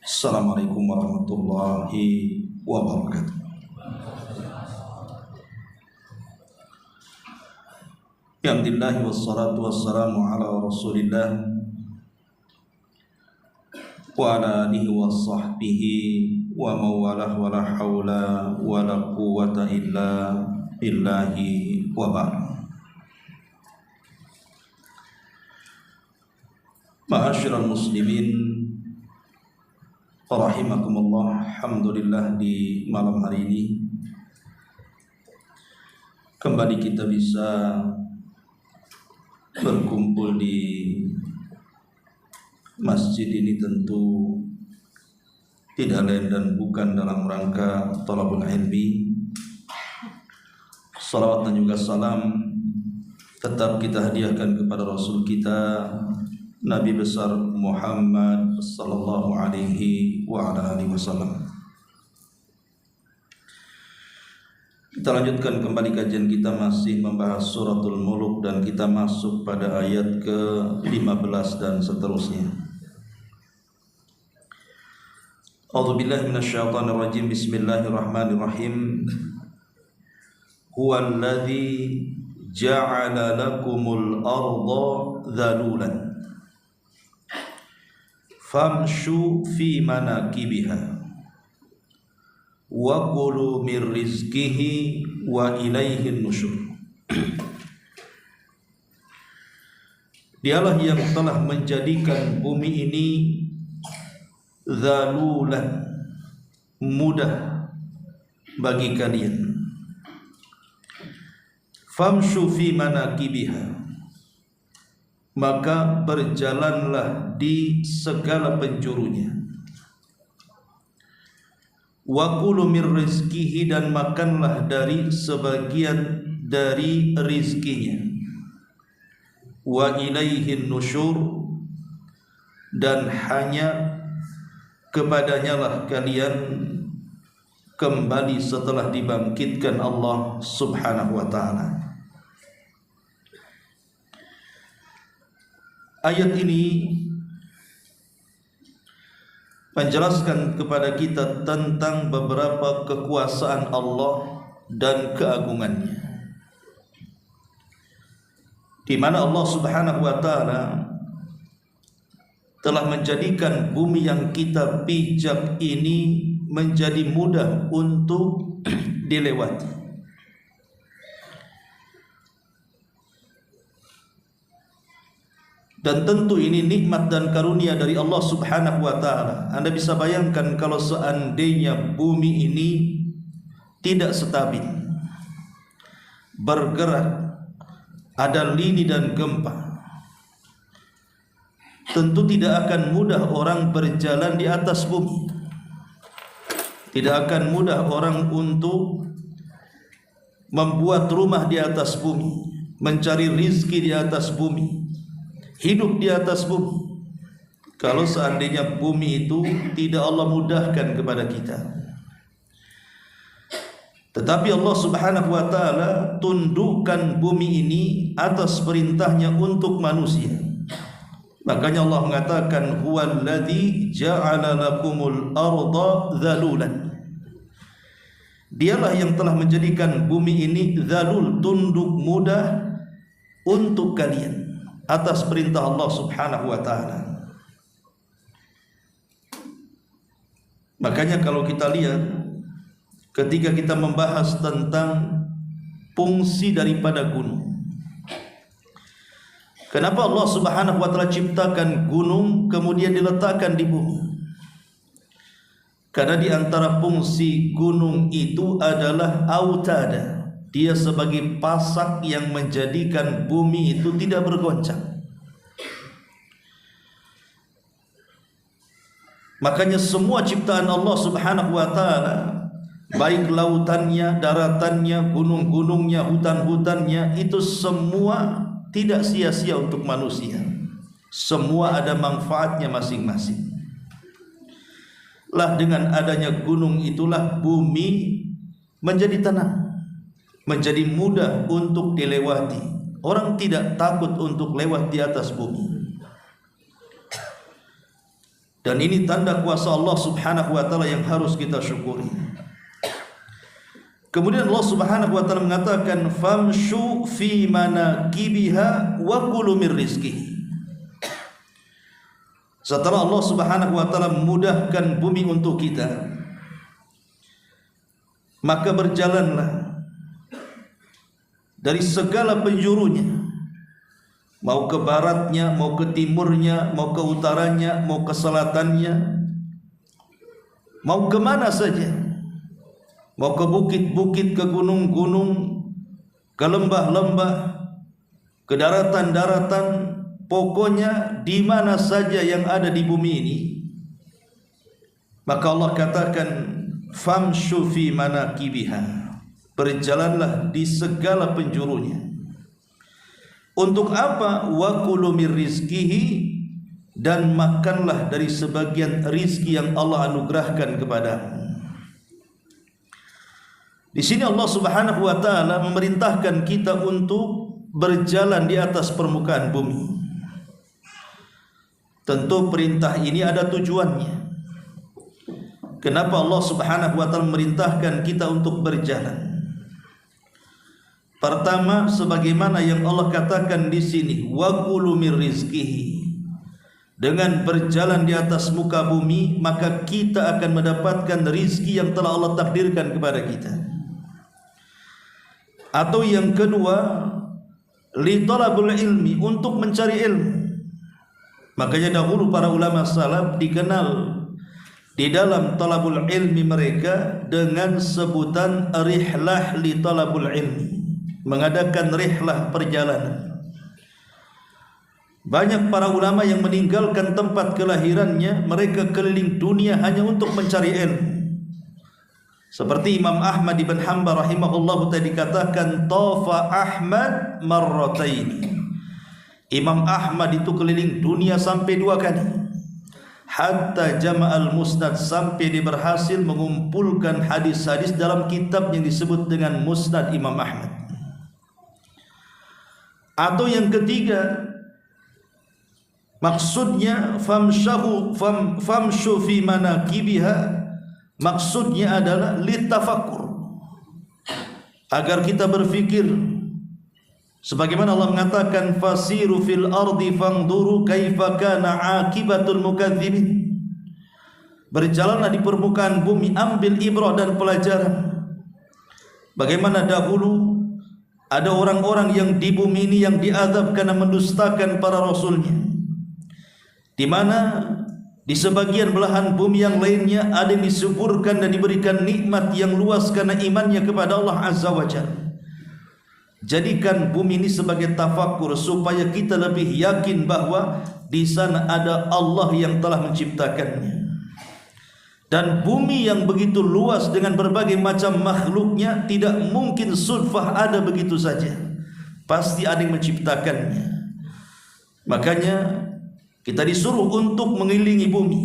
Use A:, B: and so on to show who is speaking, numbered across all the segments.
A: Assalamualaikum warahmatullahi wabarakatuh. Alhamdulillah wassalatu wassalamu ala Rasulillah wa ala alihi wa sahbihi wa mawalah wa la hawla wa la quwwata illa billahi wa ba'd. Ma'asyiral muslimin rahimakumullah, alhamdulillah di malam hari ini kembali kita bisa berkumpul di masjid ini, tentu tidak lain dan bukan dalam rangka thalabul ilmi. Salawat dan juga salam tetap kita hadiahkan kepada Rasul kita Nabi besar Muhammad sallallahu alaihi wa ala alihi wasallam. Kita lanjutkan kembali kajian kita, masih membahas suratul Mulk dan kita masuk pada ayat ke-15 dan seterusnya. A'udzubillahi minasyaitonir rajim. Bismillahirrahmanirrahim. Huwallazi ja'ala lakumul arda dhalulan famshu fi manakibiha wa kulu min rizqihi wa ilaihin nusyur. Dialah yang telah menjadikan bumi ini zalulan, mudah bagi kalian. Famshu fi manakibiha, maka berjalanlah di segala penjurunya. Wa kulu min rizqihi, dan makanlah dari sebagian dari rizkinya. Wa ilaihin nusyur, dan hanya kepadanya lah kalian kembali setelah dibangkitkan Allah subhanahu wa ta'ala. Ayat ini menjelaskan kepada kita tentang beberapa kekuasaan Allah dan keagungannya, di mana Allah subhanahu wa ta'ala telah menjadikan bumi yang kita pijak ini menjadi mudah untuk dilewati. Dan tentu ini nikmat dan karunia dari Allah subhanahu wa ta'ala. Anda bisa bayangkan kalau seandainya bumi ini tidak stabil, bergerak, ada lini dan gempa, tentu tidak akan mudah orang berjalan di atas bumi. Tidak akan mudah orang untuk membuat rumah di atas bumi, mencari rizki di atas bumi, hidup di atas bumi, kalau seandainya bumi itu tidak Allah mudahkan kepada kita. Tetapi Allah subhanahu wa ta'ala tundukkan bumi ini atas perintahnya untuk manusia. Makanya Allah mengatakan huwallazi ja'ala lakumul arda dhalulan. Dialah yang telah menjadikan bumi ini dzalul, tunduk, mudah untuk kalian atas perintah Allah subhanahu wa ta'ala. Makanya kalau kita lihat ketika kita membahas tentang fungsi daripada gunung, kenapa Allah subhanahu wa ta'ala ciptakan gunung kemudian diletakkan di bumi? Karena di antara fungsi gunung itu adalah autada, dia sebagai pasak yang menjadikan bumi itu tidak bergoncang. Makanya semua ciptaan Allah subhanahu wa ta'ala, baik lautannya, daratannya, gunung-gunungnya, hutan-hutannya, itu semua tidak sia-sia untuk manusia. Semua ada manfaatnya masing-masing. Lah dengan adanya gunung itulah bumi menjadi tenang, menjadi mudah untuk dilewati. Orang tidak takut untuk lewat di atas bumi. Dan ini tanda kuasa Allah Subhanahu wa taala yang harus kita syukuri. Kemudian Allah Subhanahu wa taala mengatakan famshu fi manakibiha wa kulu min rizqihi. Setelah Allah Subhanahu wa taala memudahkan bumi untuk kita, maka berjalanlah dari segala penjurunya, mau ke baratnya, mau ke timurnya, mau ke utaranya, mau ke selatannya, mau ke mana saja, mau ke bukit-bukit, ke gunung-gunung, ke lembah-lembah, ke daratan-daratan, pokoknya di mana saja yang ada di bumi ini, maka Allah katakan famshu fi manakibiha, berjalanlah di segala penjurunya. Untuk apa? Wa kulu mir rizqihi, dan makanlah dari sebagian rizki yang Allah anugerahkan kepadamu. Di sini Allah Subhanahu wa taala memerintahkan kita untuk berjalan di atas permukaan bumi. Tentu perintah ini ada tujuannya. Kenapa Allah Subhanahu wa taala memerintahkan kita untuk berjalan? Pertama, sebagaimana yang Allah katakan di sini, wa kulu mir rizqihi. Dengan berjalan di atas muka bumi, maka kita akan mendapatkan rizki yang telah Allah takdirkan kepada kita. Atau yang kedua, li talabul ilmi, untuk mencari ilmu. Makanya dahulu para ulama salaf dikenal di dalam talabul ilmi mereka dengan sebutan rihlah li talabul ilmi, mengadakan rihlah perjalanan. Banyak para ulama yang meninggalkan tempat kelahirannya, mereka keliling dunia hanya untuk mencari ilmu. Seperti Imam Ahmad ibn Hanbal rahimahullah tadi dikatakan tafa Ahmad marratain. Imam Ahmad itu keliling dunia sampai 2 kali. Hatta jama'al musnad, sampai dia berhasil mengumpulkan hadis-hadis dalam kitab yang disebut dengan Musnad Imam Ahmad. Atau yang ketiga, maksudnya famshu fi manakibiha, maksudnya adalah litafakkur, agar kita berfikir. Sebagaimana Allah mengatakan fasiru fil ardi fangduru kaifa kana akibatul mukadzibin. Berjalanlah di permukaan bumi, ambil ibrah dan pelajaran. Bagaimana dahulu ada orang-orang yang di bumi ini yang diazab karena mendustakan para rasulnya, di mana di sebagian belahan bumi yang lainnya ada yang disuburkan dan diberikan nikmat yang luas karena imannya kepada Allah Azza wa Jalla. Jadikan bumi ini sebagai tafakkur supaya kita lebih yakin bahwa di sana ada Allah yang telah menciptakannya. Dan bumi yang begitu luas dengan berbagai macam makhluknya, tidak mungkin sudfah ada begitu saja. Pasti ada yang menciptakannya. Makanya kita disuruh untuk mengelilingi bumi,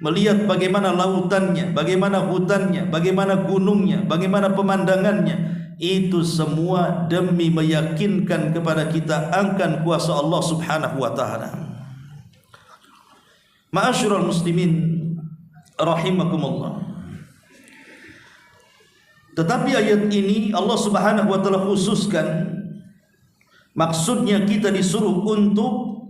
A: melihat bagaimana lautannya, bagaimana hutannya, bagaimana gunungnya, bagaimana pemandangannya. Itu semua demi meyakinkan kepada kita akan kuasa Allah Subhanahu wa taala. Ma'asyiral muslimin rahimakumullah. Tetapi ayat ini Allah Subhanahu wa taala khususkan, maksudnya kita disuruh untuk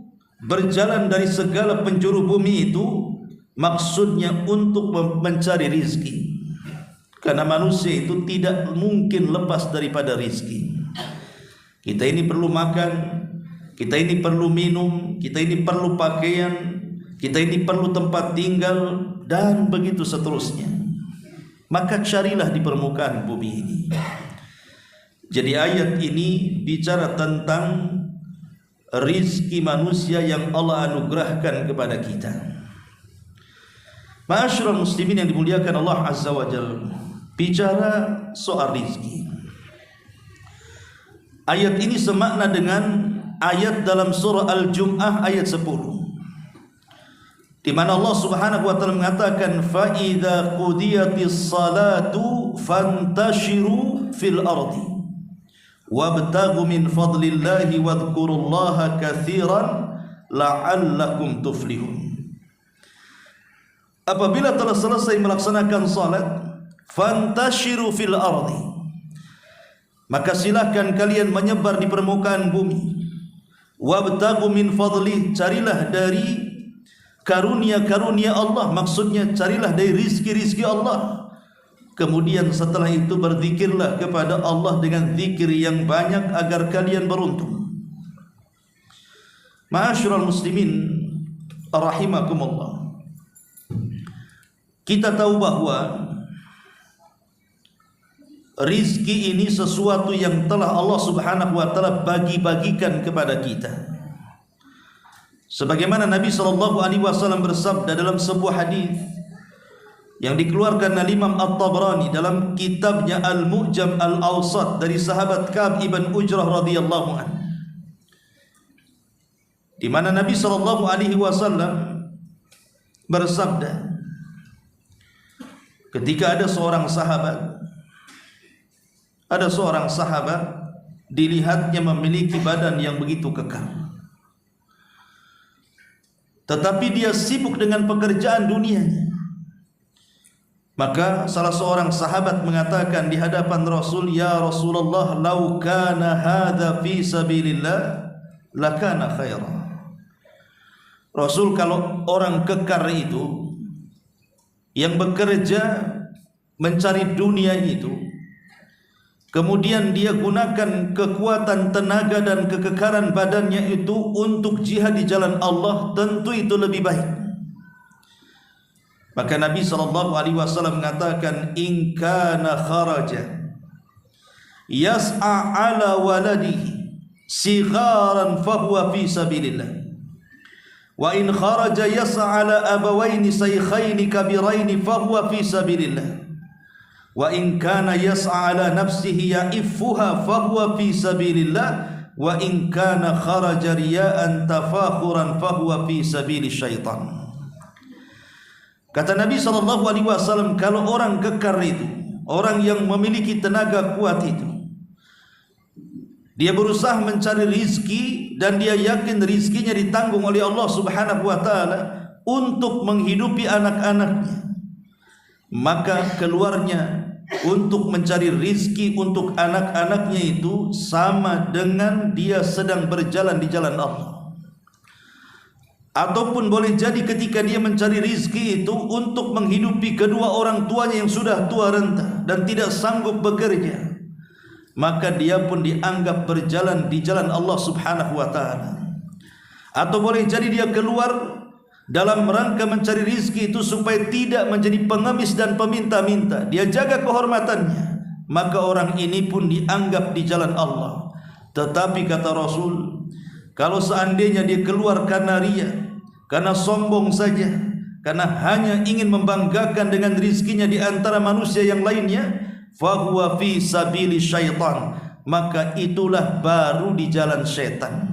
A: berjalan dari segala penjuru bumi itu, maksudnya untuk mencari rizki. Karena manusia itu tidak mungkin lepas daripada rizki. Kita ini perlu makan, kita ini perlu minum, kita ini perlu pakaian, kita ini perlu tempat tinggal, dan begitu seterusnya. Maka carilah di permukaan bumi ini. Jadi ayat ini bicara tentang rizki manusia yang Allah anugerahkan kepada kita. Ma'asyiral muslimin yang dimuliakan Allah Azza wa Jalla, bicara soal rizki. Ayat ini semakna dengan ayat dalam surah Al-Jum'ah ayat 10, di mana Allah Subhanahu wa taala mengatakan fa idza qudiyatis salatu fantashiru fil ardi wabtaghu min fadlillahi wadhkurullaha katsiran la'allakum tuflihun. apabila telah selesai melaksanakan salat, fantashiru fil ardi, maka silahkan kalian menyebar di permukaan bumi. Wabtagu min fadli, carilah dari karunia-karunia Allah, maksudnya carilah dari rizki-rizki Allah. Kemudian setelah itu berzikirlah kepada Allah dengan zikir yang banyak agar kalian beruntung. Ma'asyiral muslimin rahimakumullah, kita tahu bahwa rizki ini sesuatu yang telah Allah subhanahu wa ta'ala bagi-bagikan kepada kita. Sebagaimana Nabi SAW bersabda dalam sebuah hadis yang dikeluarkan oleh Imam At-Tabrani dalam kitabnya Al-Mu'jam Al-Awsat dari sahabat Ka'ab ibn Ujrah radhiyallahu anhu, di mana Nabi SAW bersabda, ketika ada seorang sahabat dilihatnya memiliki badan yang begitu kekar, tetapi dia sibuk dengan pekerjaan dunianya. Maka salah seorang sahabat mengatakan di hadapan Rasul, "Ya Rasulullah, lau kana hadza fi sabilillah lakana khairan." Rasul, kalau orang kekar itu yang bekerja mencari dunia itu, kemudian dia gunakan kekuatan tenaga dan kekekaran badannya itu untuk jihad di jalan Allah, tentu itu lebih baik. Maka Nabi SAW mengatakan, "In kana kharaja yas'a ala waladihi sigharan fahuwa fi sabilillah, wa in kharaja yas'a ala abawaini shaykhaini kabiraini fahuwa fi sabilillah, wa in kana yas'a ala nafsihi ya'iffuha fahuwa fi sabilillah, wa in kana kharaja riya'an tafakhuran fahuwa fi sabili syaitan." Kata Nabi SAW, kalau orang kekar itu, orang yang memiliki tenaga kuat itu, dia berusaha mencari rizki dan dia yakin rizkinya ditanggung oleh Allah subhanahu wa ta'ala untuk menghidupi anak-anaknya, maka keluarnya untuk mencari rizki untuk anak-anaknya itu sama dengan dia sedang berjalan di jalan Allah. Ataupun boleh jadi ketika dia mencari rizki itu untuk menghidupi kedua orang tuanya yang sudah tua renta dan tidak sanggup bekerja, maka dia pun dianggap berjalan di jalan Allah subhanahu wa ta'ala. Atau boleh jadi dia keluar dalam rangka mencari rizki itu supaya tidak menjadi pengemis dan peminta-minta, dia jaga kehormatannya, maka orang ini pun dianggap di jalan Allah. Tetapi kata Rasul, kalau seandainya dia keluar karena ria, karena sombong saja, karena hanya ingin membanggakan dengan rizkinya di antara manusia yang lainnya, fahuwa fi sabili syaitan, maka itulah baru di jalan syaitan.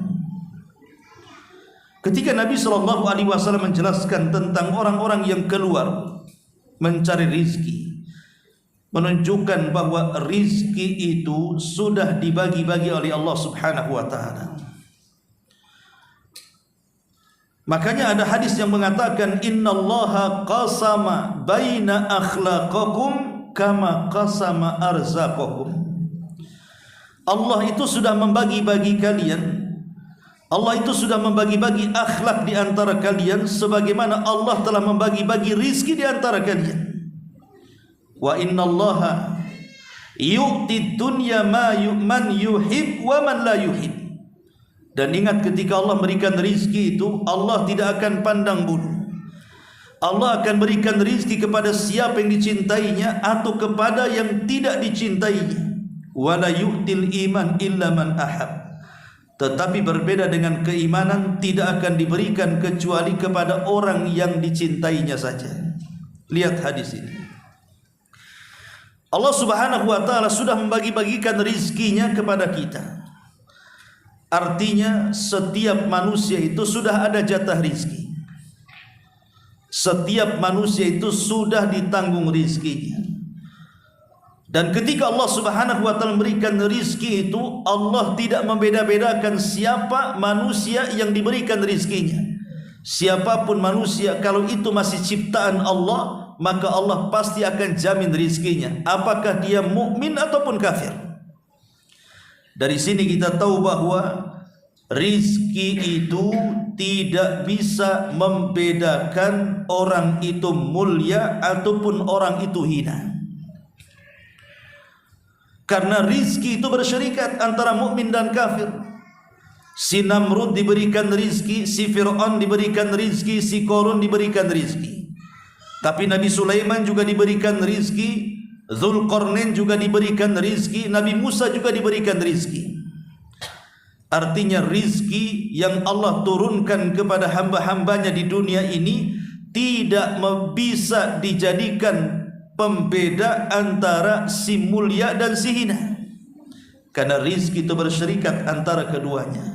A: Ketika Nabi SAW menjelaskan tentang orang-orang yang keluar mencari rizki, menunjukkan bahwa rizki itu sudah dibagi-bagi oleh Allah subhanahu wa ta'ala. Makanya ada hadis yang mengatakan, innallaha qasama baina akhlaqakum kama qasama arzaqakum. Allah itu sudah membagi-bagi kalian, Allah itu sudah membagi-bagi akhlak di antara kalian sebagaimana Allah telah membagi-bagi rizki di antara kalian. Wa innallaha yu'ti dunya man yuhib wa man la yuhib. Dan ingat, ketika Allah berikan rizki itu, Allah tidak akan pandang bulu. Allah akan berikan rizki kepada siapa yang dicintainya atau kepada yang tidak dicintainya. Wala yu'til iman illa man ahab. Tetapi berbeda dengan keimanan, tidak akan diberikan kecuali kepada orang yang dicintainya saja. Lihat hadis ini. Allah subhanahu wa ta'ala sudah membagi-bagikan rizkinya kepada kita. Artinya setiap manusia itu sudah ada jatah rizki. Setiap manusia itu sudah ditanggung rizkinya. Dan ketika Allah subhanahu wa ta'ala memberikan rizki itu, Allah tidak membeda-bedakan siapa manusia yang diberikan rizkinya. siapapun manusia, kalau itu masih ciptaan Allah, maka Allah pasti akan jamin rizkinya, apakah dia mukmin ataupun kafir. Dari sini kita tahu bahwa rizki itu tidak bisa membedakan orang itu mulia ataupun orang itu hina. Karena rizki itu bersyarikat antara mukmin dan kafir. Si Namrud diberikan rizki, si Fir'aun diberikan rizki, si Qarun diberikan rizki. Tapi Nabi Sulaiman juga diberikan rizki, Dzulqarnain juga diberikan rizki, Nabi Musa juga diberikan rizki. Artinya rizki yang Allah turunkan kepada hamba-hambanya di dunia ini tidak bisa dijadikan pembeda antara si mulia dan si hina. Karena rizki itu bersyarikat antara keduanya.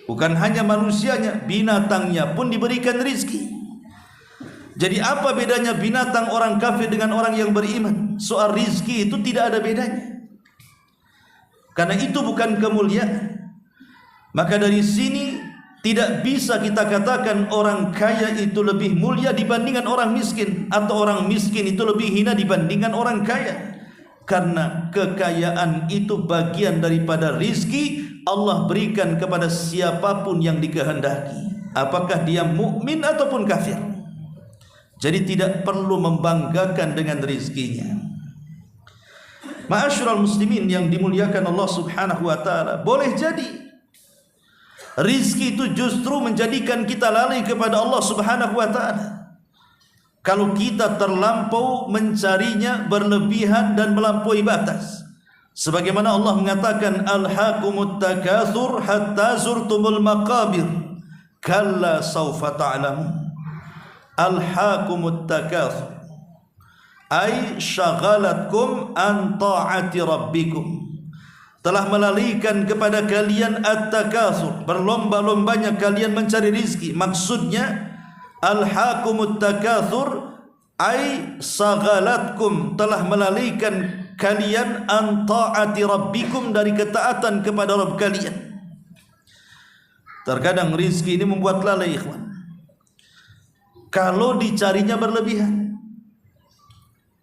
A: Bukan hanya manusianya, binatangnya pun diberikan rizki. Jadi apa bedanya binatang orang kafir dengan orang yang beriman? Soal rizki itu tidak ada bedanya. Karena itu bukan kemuliaan. Maka dari sini tidak bisa kita katakan orang kaya itu lebih mulia dibandingkan orang miskin, atau orang miskin itu lebih hina dibandingkan orang kaya. Karena kekayaan itu bagian daripada rizki Allah berikan kepada siapapun yang dikehendaki, apakah dia mukmin ataupun kafir. Jadi tidak perlu membanggakan dengan rizkinya. Ma'asyiral muslimin yang dimuliakan Allah Subhanahu wa taala, boleh jadi rizki itu justru menjadikan kita lalai kepada Allah Subhanahu wa ta'ala. Kalau kita terlampau mencarinya berlebihan dan melampaui batas. Sebagaimana Allah mengatakan, Alhaakumut takatsur hatta zurtumul maqabir, kalla sawfa ta'lamun. Alhaakumut takatsur ay syaghalatkum an ta'ati rabbikum, telah melalaikan kepada kalian at-takatsur, berlomba-lombanya kalian mencari rizki. Maksudnya alhaakumut takatsur ay saghalatkum, telah melalaikan kalian an ta'ati rabbikum, dari ketaatan kepada Rabb kalian. Terkadang rizki ini membuat lalai, ikhwan, kalau dicarinya berlebihan.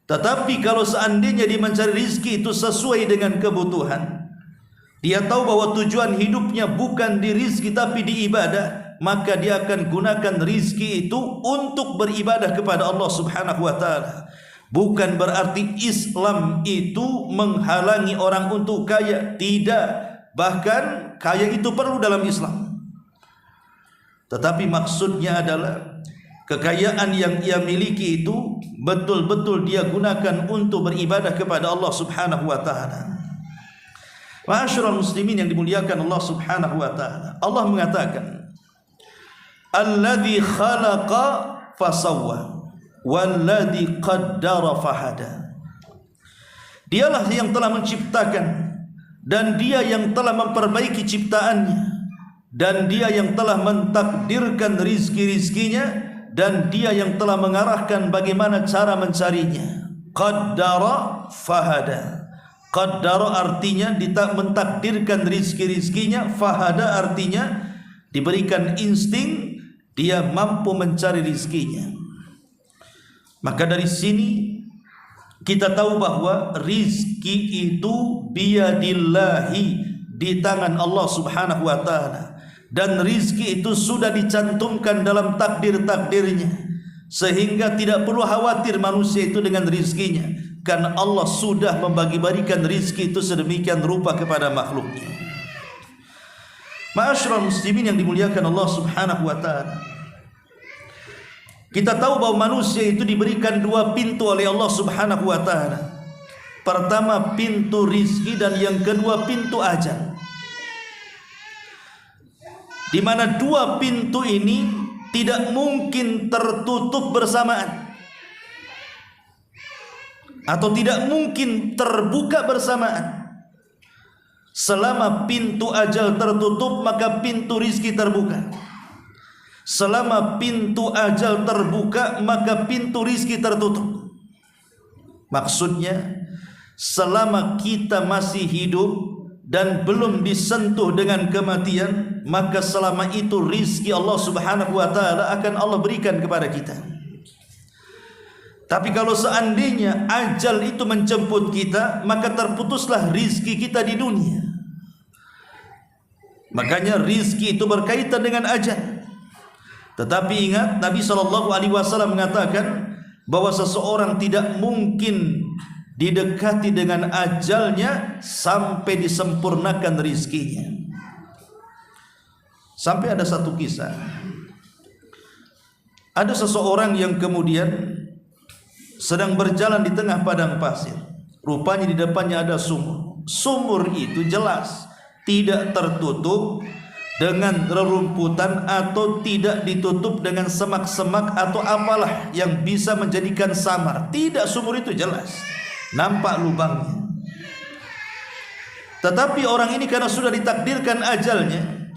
A: Tetapi kalau seandainya dia mencari rizki itu sesuai dengan kebutuhan, dia tahu bahwa tujuan hidupnya bukan di rizki tapi di ibadah, maka dia akan gunakan rizki itu untuk beribadah kepada Allah Subhanahu wa ta'ala. Bukan berarti Islam itu menghalangi orang untuk kaya, tidak. Bahkan kaya itu perlu dalam Islam. Tetapi maksudnya adalah kekayaan yang ia miliki itu betul-betul dia gunakan untuk beribadah kepada Allah Subhanahu wa ta'ala. Ma'asyiral muslimin yang dimuliakan Allah Subhanahu wa ta'ala, Allah mengatakan, Alladzi khalaqa fasawwa walladzi qaddara fahada. Dialah yang telah menciptakan, dan dia yang telah memperbaiki ciptaannya, dan dia yang telah mentakdirkan rizki-rizkinya, dan dia yang telah mengarahkan bagaimana cara mencarinya. Qaddara fahada. Qaddara artinya mentakdirkan rizki-rizkinya, fahada artinya diberikan insting, dia mampu mencari rizkinya. Maka dari sini kita tahu bahwa rizki itu biyadillahi, di tangan Allah Subhanahu wa ta'ala. Dan rizki itu sudah dicantumkan dalam takdir-takdirnya, sehingga tidak perlu khawatir manusia itu dengan rizkinya, karena Allah sudah membagi-bagikan rizki itu sedemikian rupa kepada makhluknya. Ma'asyiral muslimin yang dimuliakan Allah Subhanahu wa ta'ala, kita tahu bahwa manusia itu diberikan dua pintu oleh Allah Subhanahu wa ta'ala. Pertama pintu rizki, dan yang kedua pintu ajal, di mana dua pintu ini tidak mungkin tertutup bersamaan, atau tidak mungkin terbuka bersamaan. Selama pintu ajal tertutup, maka pintu rizki terbuka. Selama pintu ajal terbuka, maka pintu rizki tertutup. Maksudnya, selama kita masih hidup dan belum disentuh dengan kematian, maka selama itu rizki Allah Subhanahu wa ta'ala akan Allah berikan kepada kita. Tapi kalau seandainya ajal itu menjemput kita, maka terputuslah rizki kita di dunia. Makanya rizki itu berkaitan dengan ajal. Tetapi ingat, Nabi SAW mengatakan bahwa seseorang tidak mungkin didekati dengan ajalnya sampai disempurnakan rizkinya. Sampai ada satu kisah, ada seseorang yang kemudian sedang berjalan di tengah padang pasir. Rupanya di depannya ada sumur. Sumur itu jelas tidak tertutup dengan rerumputan atau tidak ditutup dengan semak-semak atau apalah yang bisa menjadikan samar. Tidak, sumur itu jelas nampak lubangnya. Tetapi orang ini karena sudah ditakdirkan ajalnya,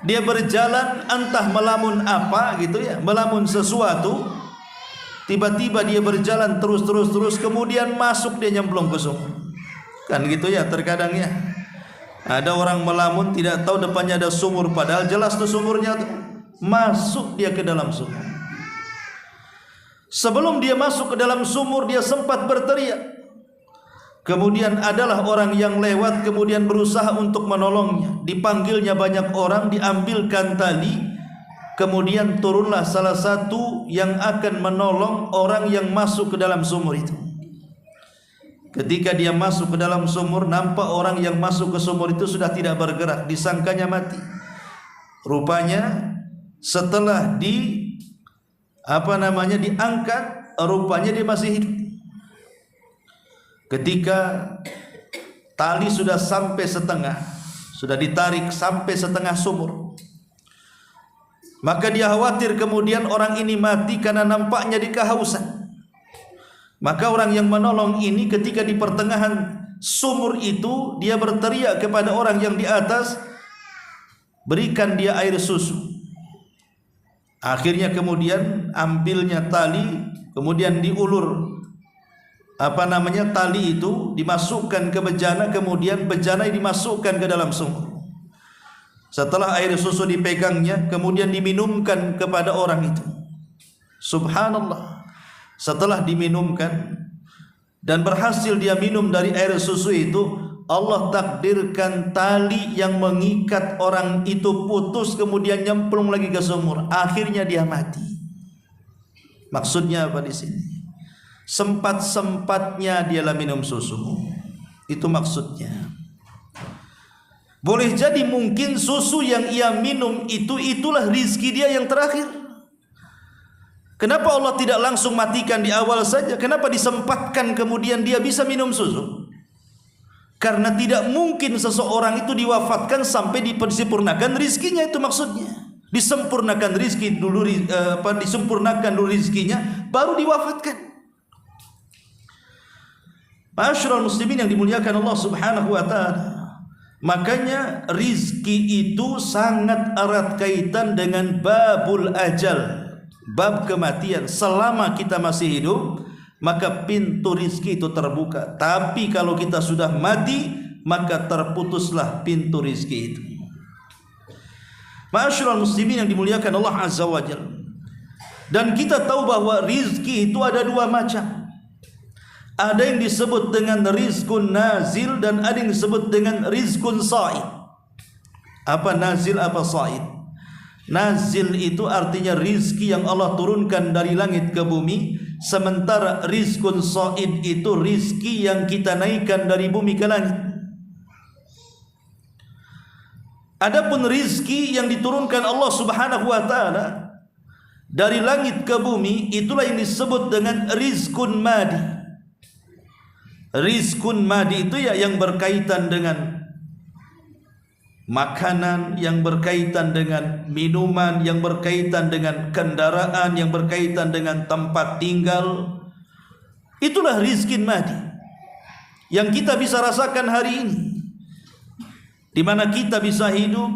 A: dia berjalan entah melamun apa gitu ya, melamun sesuatu. Tiba-tiba dia berjalan terus, kemudian masuk, dia nyemplung ke sumur. Kan gitu ya terkadang ya. Ada orang melamun tidak tahu depannya ada sumur, padahal jelas tuh sumurnya tuh. Masuk dia ke dalam sumur. Sebelum dia masuk ke dalam sumur, dia sempat berteriak. Kemudian adalah orang yang lewat kemudian berusaha untuk menolongnya. Dipanggilnya banyak orang, diambilkan tali. Kemudian turunlah salah satu yang akan menolong orang yang masuk ke dalam sumur itu. Ketika dia masuk ke dalam sumur, nampak orang yang masuk ke sumur itu sudah tidak bergerak, disangkanya mati. Rupanya setelah diangkat, rupanya dia masih hidup. Ketika tali sudah sampai setengah, sudah ditarik sampai setengah sumur, maka dia khawatir kemudian orang ini mati karena nampaknya dikehausan. Maka orang yang menolong ini ketika di pertengahan sumur itu, dia berteriak kepada orang yang di atas, berikan dia air susu. Akhirnya kemudian ambilnya tali, kemudian diulur tali itu dimasukkan ke bejana, kemudian bejana dimasukkan ke dalam sumur. Setelah air susu dipegangnya, kemudian diminumkan kepada orang itu. Subhanallah. Setelah diminumkan dan berhasil dia minum dari air susu itu, Allah takdirkan tali yang mengikat orang itu putus, kemudian nyemplung lagi ke sumur. Akhirnya dia mati. Maksudnya apa di sini? Sempat-sempatnya dialah minum susu. Itu maksudnya. Boleh jadi mungkin susu yang ia minum itulah rizki dia yang terakhir. Kenapa Allah tidak langsung matikan di awal saja? Kenapa disempatkan kemudian dia bisa minum susu? Karena tidak mungkin seseorang itu diwafatkan sampai disempurnakan rizkinya, itu maksudnya. Disempurnakan rizki dulu, disempurnakan dulu rizkinya, baru diwafatkan. Ma'asyiral muslimin yang dimuliakan Allah Subhanahu wa ta'ala. Makanya rizki itu sangat erat kaitan dengan babul ajal, bab kematian. Selama kita masih hidup, maka pintu rizki itu terbuka. Tapi kalau kita sudah mati, maka terputuslah pintu rizki itu. Ma'asyiral muslimin yang dimuliakan Allah Azza wa Jalla. Dan kita tahu bahwa rizki itu ada dua macam. Ada yang disebut dengan rizkun nazil dan ada yang disebut dengan rizkun sa'id. Apa nazil, apa sa'id? Nazil itu artinya rizki yang Allah turunkan dari langit ke bumi, sementara rizkun sa'id itu rizki yang kita naikkan dari bumi ke langit. Adapun rizki yang diturunkan Allah Subhanahu wa ta'ala dari langit ke bumi, itulah yang disebut dengan rizkun madi. Rizkun madi itu ya yang berkaitan dengan makanan, yang berkaitan dengan minuman, yang berkaitan dengan kendaraan, yang berkaitan dengan tempat tinggal. Itulah rizkin madi yang kita bisa rasakan hari ini, di mana kita bisa hidup,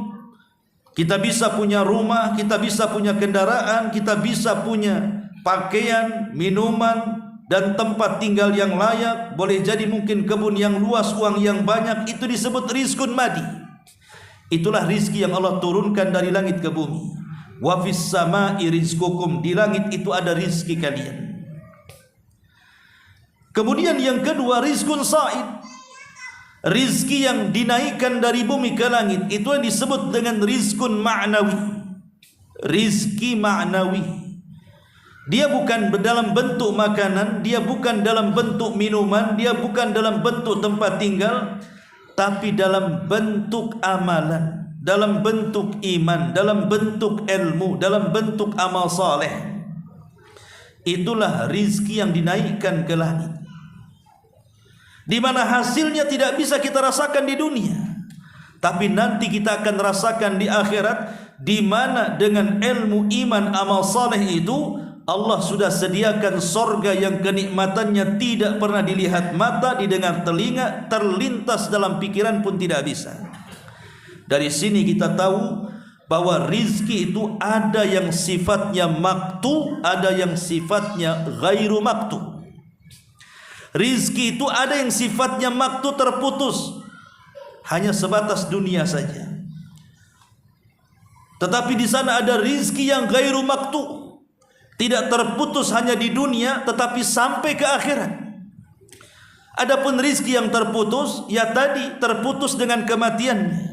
A: kita bisa punya rumah, kita bisa punya kendaraan, kita bisa punya pakaian, minuman, dan tempat tinggal yang layak, boleh jadi mungkin kebun yang luas, uang yang banyak, itu disebut rizqun madi. Itulah rizki yang Allah turunkan dari langit ke bumi. Wa fis samai rizqukum, di langit itu ada rizki kalian. Kemudian yang kedua, rizqun sa'id, rizki yang dinaikkan dari bumi ke langit, itu yang disebut dengan rizqun ma'nawi, rizki ma'nawi. Dia bukan dalam bentuk makanan, dia bukan dalam bentuk minuman, dia bukan dalam bentuk tempat tinggal, tapi dalam bentuk amalan, dalam bentuk iman, dalam bentuk ilmu, dalam bentuk amal saleh. Itulah rizki yang dinaikkan ke langit, di mana hasilnya tidak bisa kita rasakan di dunia, tapi nanti kita akan rasakan di akhirat, di mana dengan ilmu, iman, amal saleh itu Allah sudah sediakan sorga yang kenikmatannya tidak pernah dilihat mata, didengar telinga, terlintas dalam pikiran pun tidak bisa. Dari sini kita tahu bahwa rizki itu ada yang sifatnya maktu, ada yang sifatnya ghairu maktu. Rizki itu ada yang sifatnya maktu, terputus, hanya sebatas dunia saja. Tetapi di sana ada rizki yang ghairu maktu, tidak terputus hanya di dunia, tetapi sampai ke akhirat. Adapun rizki yang terputus, ya tadi terputus dengan kematiannya.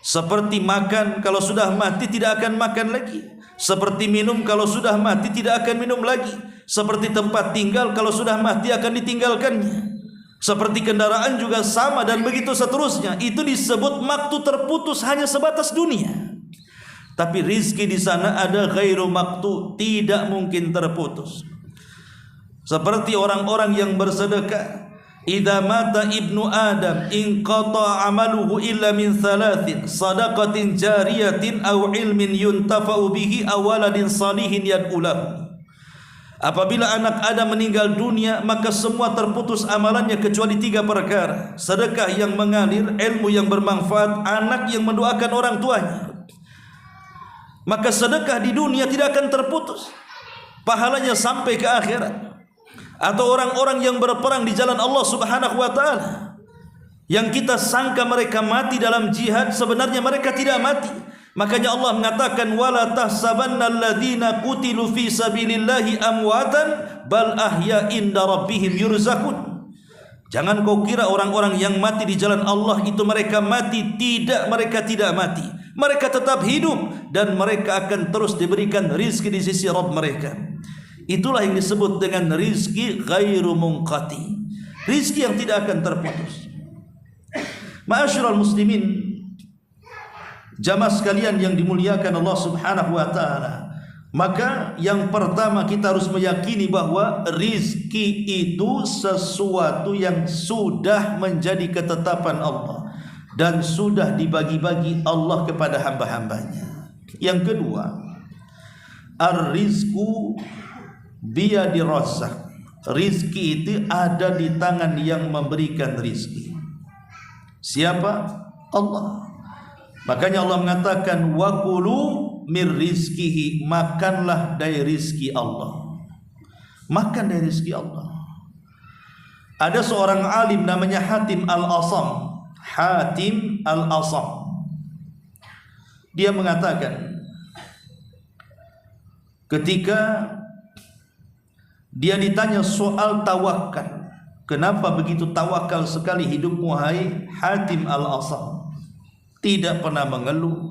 A: Seperti makan, kalau sudah mati tidak akan makan lagi. Seperti minum, kalau sudah mati tidak akan minum lagi. Seperti tempat tinggal, kalau sudah mati akan ditinggalkannya. Seperti kendaraan juga sama, dan begitu seterusnya. Itu disebut maktu, terputus hanya sebatas dunia. Tapi rizki di sana ada ghairu maktu, tidak mungkin terputus. Seperti orang-orang yang bersedekah, idza mata ibnu adam inqata amaluhu illa min thalathin, sadaqatin jariyatin aw ilmin yuntafa'u bihi aw waladin salihin yad'ulahu. Apabila anak Adam meninggal dunia, maka semua terputus amalannya kecuali 3 perkara: sedekah yang mengalir, ilmu yang bermanfaat, anak yang mendoakan orang tuanya. Maka sedekah di dunia tidak akan terputus, pahalanya sampai ke akhirat. Atau orang-orang yang berperang di jalan Allah Subhanahu wa taala, yang kita sangka mereka mati dalam jihad, sebenarnya mereka tidak mati. Makanya Allah mengatakan, wala tahsabanna alladzina qutilu fi sabilillahi amwatan bal ahya inda rabbihim yurzaqun. Jangan kau kira orang-orang yang mati di jalan Allah itu mereka mati. Tidak, mereka tidak mati. Mereka tetap hidup dan mereka akan terus diberikan rizki di sisi Rabb mereka. Itulah yang disebut dengan rizki ghairu munqati, rizki yang tidak akan terputus. Ma'asyiral muslimin, jamaah sekalian yang dimuliakan Allah Subhanahu wa taala, maka yang pertama kita harus meyakini bahwa rizki itu sesuatu yang sudah menjadi ketetapan Allah dan sudah dibagi-bagi Allah kepada hamba-hambanya. Yang kedua, ar-rizqu biyadi razzaq, rizki itu ada di tangan yang memberikan rizki. Siapa? Allah. Makanya Allah mengatakan, wa kulu mir rizkihi, makanlah dari rizki Allah. Makan dari rizki Allah. Ada seorang alim namanya Hatim al-Asam. Hatim al-Asam, dia mengatakan, ketika dia ditanya soal tawakal, kenapa begitu tawakal sekali hidupmu hai Hatim al-Asam? Tidak pernah mengeluh,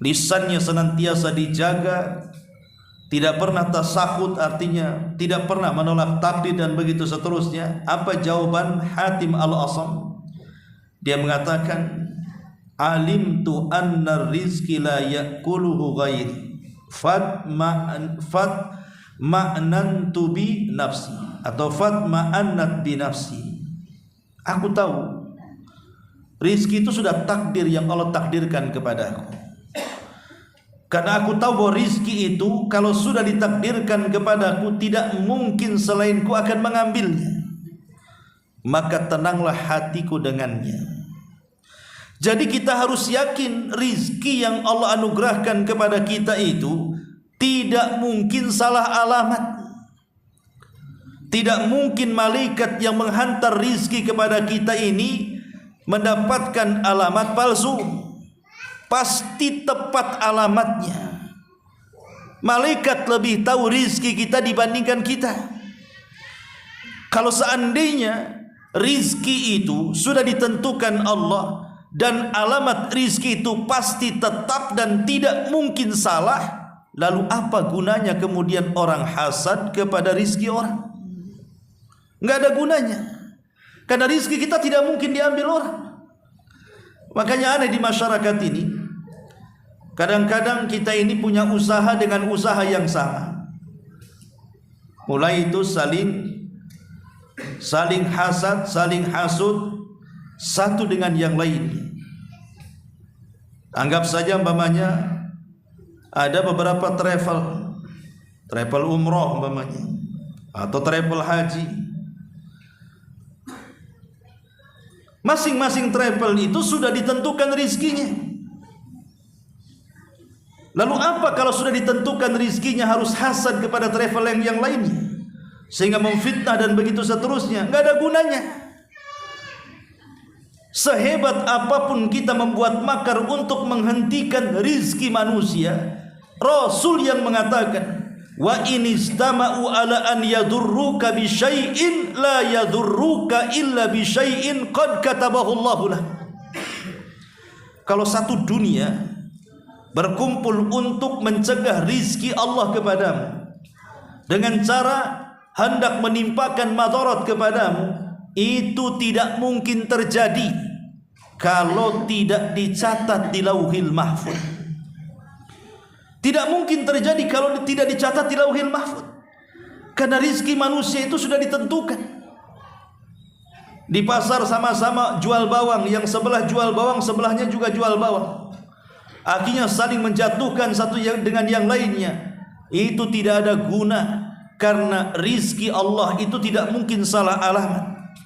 A: lisannya senantiasa dijaga, tidak pernah tasahud, artinya tidak pernah menolak takdir dan begitu seterusnya. Apa jawaban Hatim al-Asam? Dia mengatakan, alimtu anna rizki la yakuluhu ghairi fatma'nantu bi nafsi, atau fatma'annat bi nafsi. Aku tahu rizki itu sudah takdir yang Allah takdirkan kepadaku, karena aku tahu bahwa rizki itu kalau sudah ditakdirkan kepadaku, tidak mungkin selainku akan mengambilnya. Maka tenanglah hatiku dengannya. Jadi kita harus yakin rizki yang Allah anugerahkan kepada kita itu tidak mungkin salah alamat. Tidak mungkin malaikat yang menghantar rizki kepada kita ini mendapatkan alamat palsu. Pasti tepat alamatnya. Malaikat lebih tahu rizki kita dibandingkan kita. Kalau seandainya rizki itu sudah ditentukan Allah dan alamat rizki itu pasti tetap dan tidak mungkin salah, lalu apa gunanya kemudian orang hasad kepada rizki orang? Nggak ada gunanya. Karena rizki kita tidak mungkin diambil orang. Makanya aneh di masyarakat ini, kadang-kadang kita ini punya usaha dengan usaha yang sama. Mulai itu saling hasad, saling hasud satu dengan yang lainnya. Anggap saja umpamanya ada beberapa travel umroh umpamanya, atau travel haji. Masing-masing travel itu sudah ditentukan rizkinya. Lalu apa kalau sudah ditentukan rizkinya harus hasad kepada travel yang lainnya, sehingga memfitnah dan begitu seterusnya? Nggak ada gunanya. Sehebat apapun kita membuat makar untuk menghentikan rizki manusia, Rasul yang mengatakan, wa in istama'u ala an yadurruka bi syai'in la yadurruka illa bi syai'in qad katabahu Allahu lah. Kalau satu dunia berkumpul untuk mencegah rizki Allah kepadamu dengan cara hendak menimpakan madarat kepadamu, itu tidak mungkin terjadi kalau tidak dicatat di Lauhil Mahfuz. Tidak mungkin terjadi kalau tidak dicatat di Lauhil Mahfuz. Karena rizki manusia itu sudah ditentukan. Di pasar sama-sama jual bawang, yang sebelah jual bawang, sebelahnya juga jual bawang. Akhirnya saling menjatuhkan satu dengan yang lainnya. Itu tidak ada guna, karena rizki Allah itu tidak mungkin salah alamat.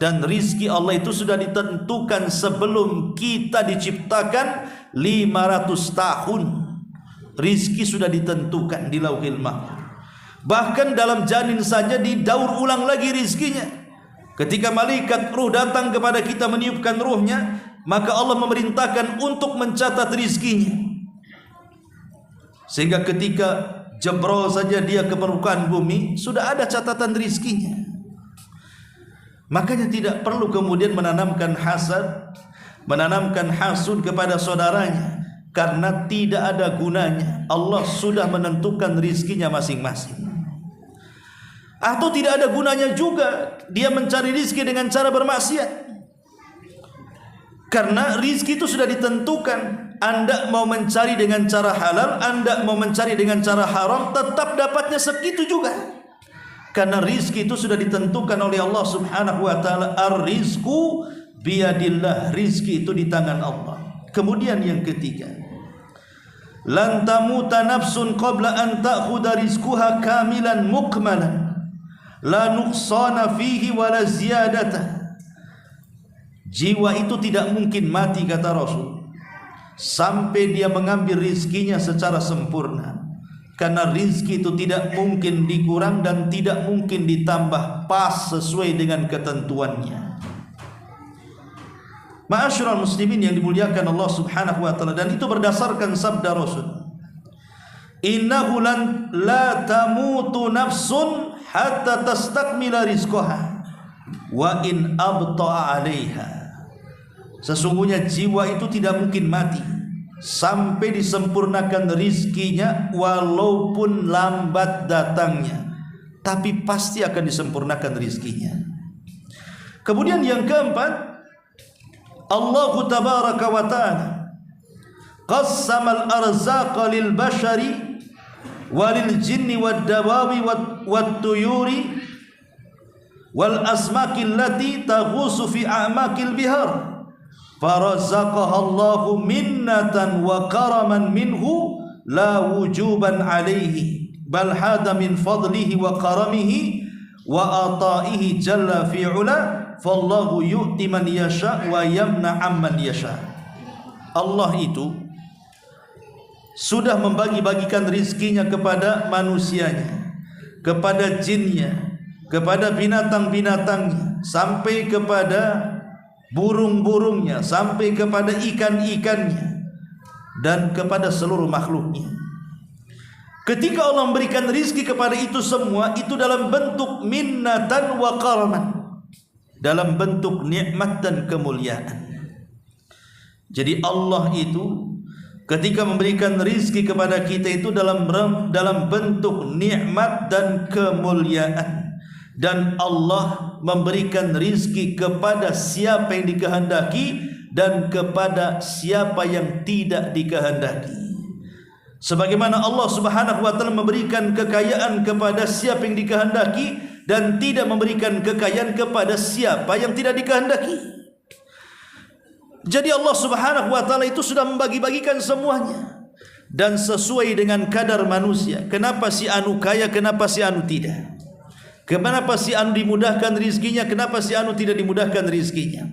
A: Dan rizki Allah itu sudah ditentukan sebelum kita diciptakan 500 tahun. Rizki sudah ditentukan di Lauhil Mahfuz. Bahkan dalam janin saja didaur ulang lagi rizkinya. Ketika malaikat ruh datang kepada kita meniupkan ruhnya, maka Allah memerintahkan untuk mencatat rizkinya. Sehingga ketika jebrol saja dia ke permukaan bumi, sudah ada catatan rizkinya. Makanya tidak perlu kemudian menanamkan hasad, menanamkan hasud kepada saudaranya, karena tidak ada gunanya. Allah sudah menentukan rizkinya masing-masing. Atau tidak ada gunanya juga dia mencari rizki dengan cara bermaksiat, karena rizki itu sudah ditentukan. Anda mau mencari dengan cara halal, Anda mau mencari dengan cara haram, tetap dapatnya segitu juga. Karena rizki itu sudah ditentukan oleh Allah subhanahu wa ta'ala. Ar-rizku biyadillah. Rizki itu di tangan Allah. Kemudian yang ketiga, lan tamuta nafsun qabla an ta'khudha rizquha kamilan mukmalan la nuqsana fihi wala ziyadata. Jiwa itu tidak mungkin mati, kata Rasul, sampai dia mengambil rizkinya secara sempurna. Karena rizki itu tidak mungkin dikurang dan tidak mungkin ditambah, pas sesuai dengan ketentuannya. Ma'asyiral muslimin yang dimuliakan Allah subhanahu wa ta'ala, dan itu berdasarkan sabda Rasul, innahu la tamutu nafsun hatta tastakmila rizqaha wa in abta'a 'alaiha. Sesungguhnya jiwa itu tidak mungkin mati sampai disempurnakan rizkinya, walaupun lambat datangnya, tapi pasti akan disempurnakan rizkinya. Kemudian yang keempat, Allah tabaraka wa ta'ala qassama al-arzaqa lil bashari walil jinni wad dawabi wat tuyuri wal asmaki allati taghusu fi a'maqil bihar farazaqaha Allahu minnatan wa karaman minhu la wujuban alaihi bal hada min fadlihi wa karamihi wa ataihi jalla fi'ula fallahu yu'ti man yasha wa yamna amman yasha. Allah itu sudah membagi-bagikan rizkinya kepada manusianya, kepada jinnya, kepada binatang-binatangnya, sampai kepada burung-burungnya, sampai kepada ikan-ikannya, dan kepada seluruh makhluknya. Ketika Allah memberikan rizki kepada itu semua, itu dalam bentuk minnatan wa karaman, dalam bentuk nikmat dan kemuliaan. Jadi Allah itu ketika memberikan rizki kepada kita itu dalam bentuk nikmat dan kemuliaan. Dan Allah memberikan rizki kepada siapa yang dikehendaki dan kepada siapa yang tidak dikehendaki. Sebagaimana Allah Subhanahu wa taala memberikan kekayaan kepada siapa yang dikehendaki dan tidak memberikan kekayaan kepada siapa yang tidak dikehendaki. Jadi Allah Subhanahu wa taala itu sudah membagi-bagikan semuanya dan sesuai dengan kadar manusia. Kenapa si anu kaya, kenapa si anu tidak? Kenapa si anu dimudahkan rizkinya, kenapa si anu tidak dimudahkan rizkinya?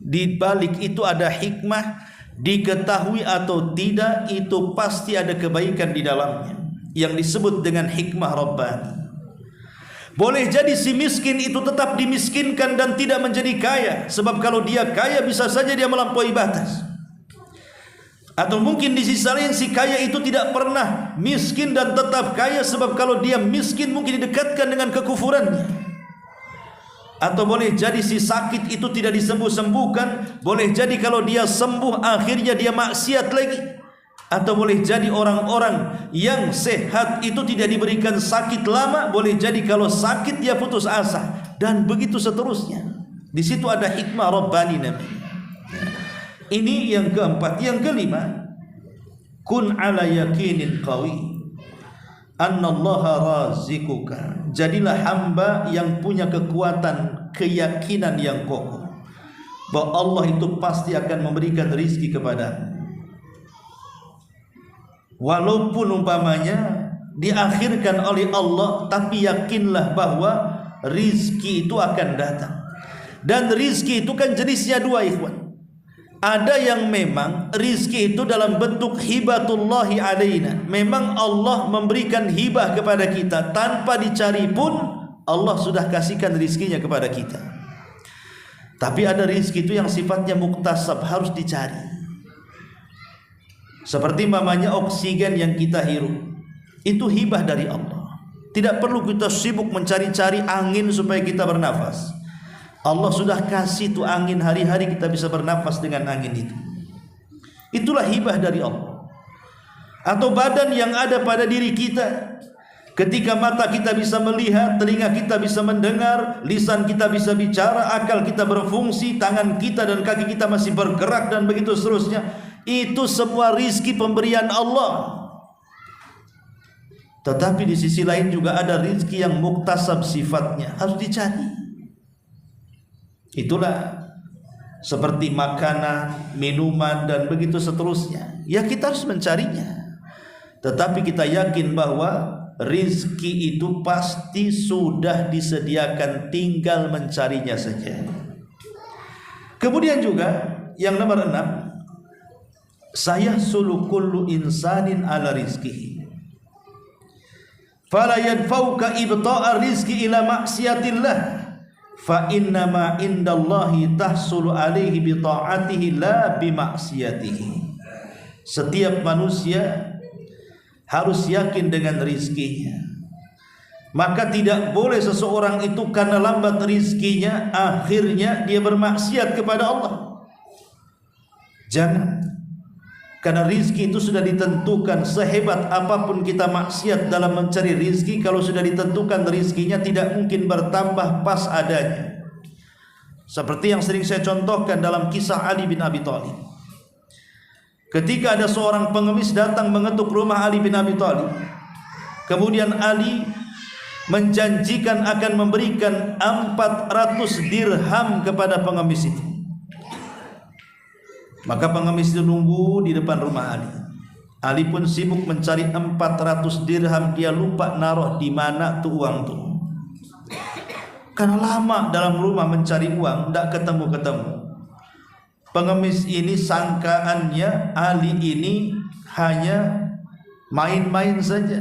A: Di balik itu ada hikmah, diketahui atau tidak itu pasti ada kebaikan di dalamnya yang disebut dengan hikmah Rabbani. Boleh jadi si miskin itu tetap dimiskinkan dan tidak menjadi kaya, sebab kalau dia kaya bisa saja dia melampaui batas. Atau mungkin di sisi lain si kaya itu tidak pernah miskin dan tetap kaya, sebab kalau dia miskin mungkin didekatkan dengan kekufurannya. Atau boleh jadi si sakit itu tidak disembuh-sembuhkan, boleh jadi kalau dia sembuh akhirnya dia maksiat lagi. Atau boleh jadi orang-orang yang sehat itu tidak diberikan sakit lama, boleh jadi kalau sakit dia putus asa, dan begitu seterusnya. Di situ ada hikmah Rabbani namanya. Ini yang keempat. Yang kelima, kun ala yakinin qawi annallaha razikuka. Jadilah hamba yang punya kekuatan keyakinan yang kokoh bahwa Allah itu pasti akan memberikan rizki kepada. Walaupun umpamanya diakhirkan oleh Allah, tapi yakinlah bahwa rizki itu akan datang. Dan rizki itu kan jenisnya dua, ikhwan. Ada yang memang rizki itu dalam bentuk hibatullahi alaina. Memang Allah memberikan hibah kepada kita, tanpa dicari pun Allah sudah kasihkan rizkinya kepada kita. Tapi ada rizki itu yang sifatnya muktasab, harus dicari. Seperti mamanya oksigen yang kita hirup, itu hibah dari Allah. Tidak perlu kita sibuk mencari-cari angin supaya kita bernafas. Allah sudah kasih tuh angin, hari-hari kita bisa bernafas dengan angin itu. Itulah hibah dari Allah. Atau badan yang ada pada diri kita, ketika mata kita bisa melihat, telinga kita bisa mendengar, lisan kita bisa bicara, akal kita berfungsi, tangan kita dan kaki kita masih bergerak, dan begitu seterusnya. Itu semua rizki pemberian Allah. Tetapi di sisi lain juga ada rizki yang muktasab sifatnya, harus dicari. Itulah seperti makanan, minuman, dan begitu seterusnya. Ya kita harus mencarinya. Tetapi kita yakin bahwa rizki itu pasti sudah disediakan, tinggal mencarinya saja. Kemudian juga yang nomor 6, sayahsulu kullu insanin ala rizkihi fala yadfauka ibta'a rizki ila maksiatillah fa innama indallahi tahsulu alaihi bi ta'atihi la bi maksiatihi. Setiap manusia harus yakin dengan rizkinya. Maka tidak boleh seseorang itu karena lambat rizkinya akhirnya dia bermaksiat kepada Allah. Jangan. Karena rizki itu sudah ditentukan. Sehebat apapun kita maksiat dalam mencari rizki, kalau sudah ditentukan rizkinya tidak mungkin bertambah, pas adanya. Seperti yang sering saya contohkan dalam kisah Ali bin Abi Thalib. Ketika ada seorang pengemis datang mengetuk rumah Ali bin Abi Thalib, kemudian Ali menjanjikan akan memberikan 400 dirham kepada pengemis itu. Maka pengemis itu nunggu di depan rumah Ali. Ali pun sibuk mencari 400 dirham, dia lupa naruh di mana tuh uang tuh. Karena lama dalam rumah mencari uang, tidak ketemu-ketemu. Pengemis ini sangkaannya Ali ini hanya main-main saja.